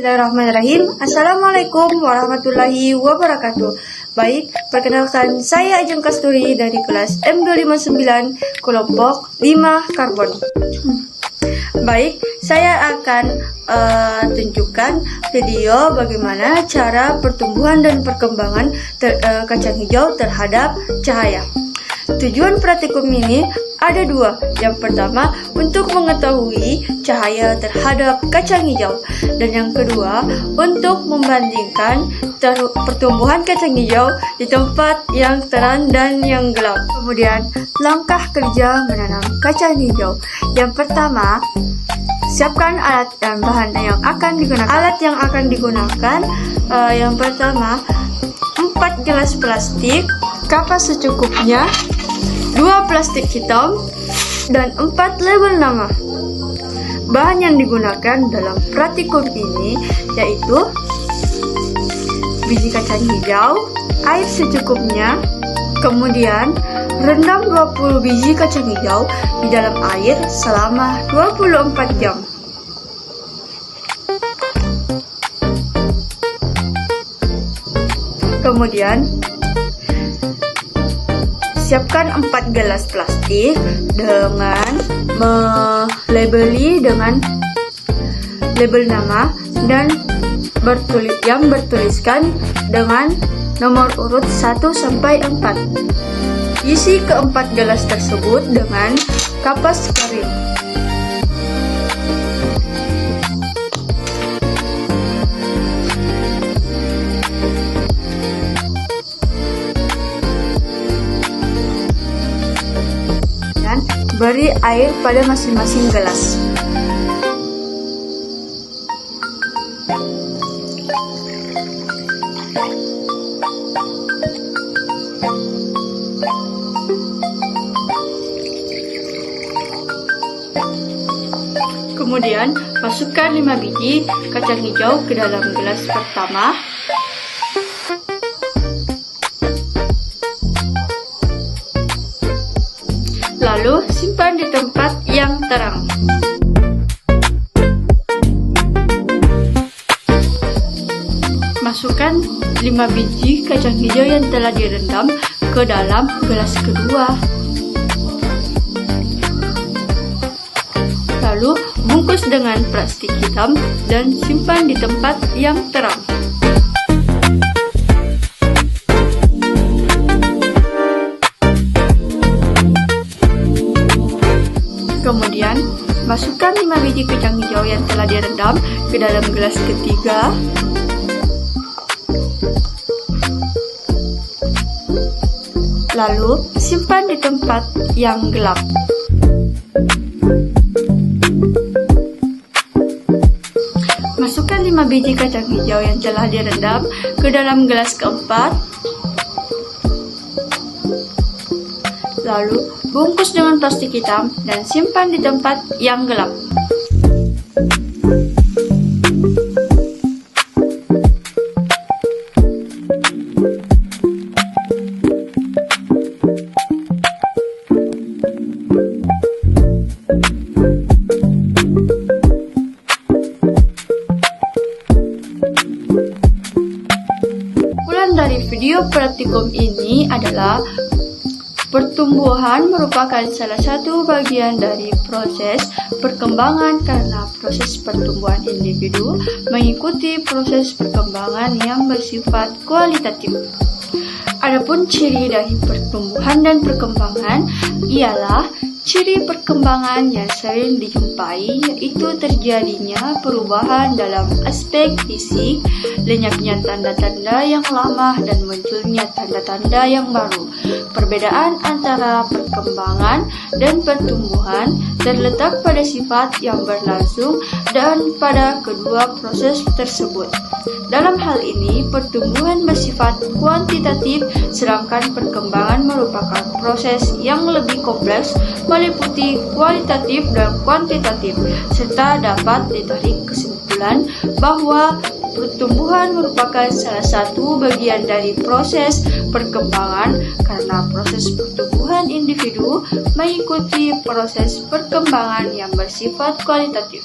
Bismillahirrahmanirrahim. Assalamualaikum warahmatullahi wabarakatuh. Baik, perkenalkan saya Ajeng Kasturi dari kelas M259 kelompok 5 karbon. Baik, saya akan tunjukkan video bagaimana cara pertumbuhan dan perkembangan kacang hijau terhadap cahaya. Tujuan praktikum ini ada dua. Yang pertama, untuk mengetahui cahaya terhadap kacang hijau. Dan yang kedua, untuk membandingkan pertumbuhan kacang hijau di tempat yang terang dan yang gelap. Kemudian, langkah kerja menanam kacang hijau. Yang pertama, siapkan alat dan bahan yang akan digunakan. Alat yang akan digunakan, yang pertama, 4 gelas plastik, kapas secukupnya, 2 plastik hitam, dan 4 label nama. Bahan yang digunakan dalam praktikum ini yaitu biji kacang hijau, air secukupnya, kemudian rendam 20 biji kacang hijau di dalam air selama 24 jam. Kemudian siapkan 4 gelas plastik dengan melabeli dengan label nama dan yang bertuliskan dengan nomor urut 1 sampai 4. Isi keempat gelas tersebut dengan kapas kering. Beri air pada masing-masing gelas. Kemudian, masukkan 5 biji kacang hijau ke dalam gelas pertama. Lalu simpan di tempat yang terang. Masukkan 5 biji kacang hijau yang telah direndam ke dalam gelas kedua. Lalu bungkus dengan plastik hitam dan simpan di tempat yang terang. Kemudian, masukkan 5 biji kacang hijau yang telah direndam ke dalam gelas ketiga. Lalu, simpan di tempat yang gelap. Masukkan 5 biji kacang hijau yang telah direndam ke dalam gelas keempat. Lalu, bungkus dengan plastik hitam dan simpan di tempat yang gelap. Kesimpulan dari video praktikum ini adalah pertumbuhan merupakan salah satu bagian dari proses perkembangan karena proses pertumbuhan individu mengikuti proses perkembangan yang bersifat kualitatif. Adapun ciri dari pertumbuhan dan perkembangan ialah ciri perkembangan yang sering dijumpai yaitu terjadinya perubahan dalam aspek fisik, lenyapnya tanda-tanda yang lama dan munculnya tanda-tanda yang baru. Perbedaan antara perkembangan dan pertumbuhan terletak pada sifat yang berlangsung dan pada kedua proses tersebut. Dalam hal ini, pertumbuhan bersifat kuantitatif, sedangkan perkembangan merupakan proses yang lebih kompleks, meliputi kualitatif dan kuantitatif, serta dapat ditarik kesimpulan bahwa pertumbuhan merupakan salah satu bagian dari proses perkembangan karena proses pertumbuhan individu mengikuti proses perkembangan yang bersifat kualitatif.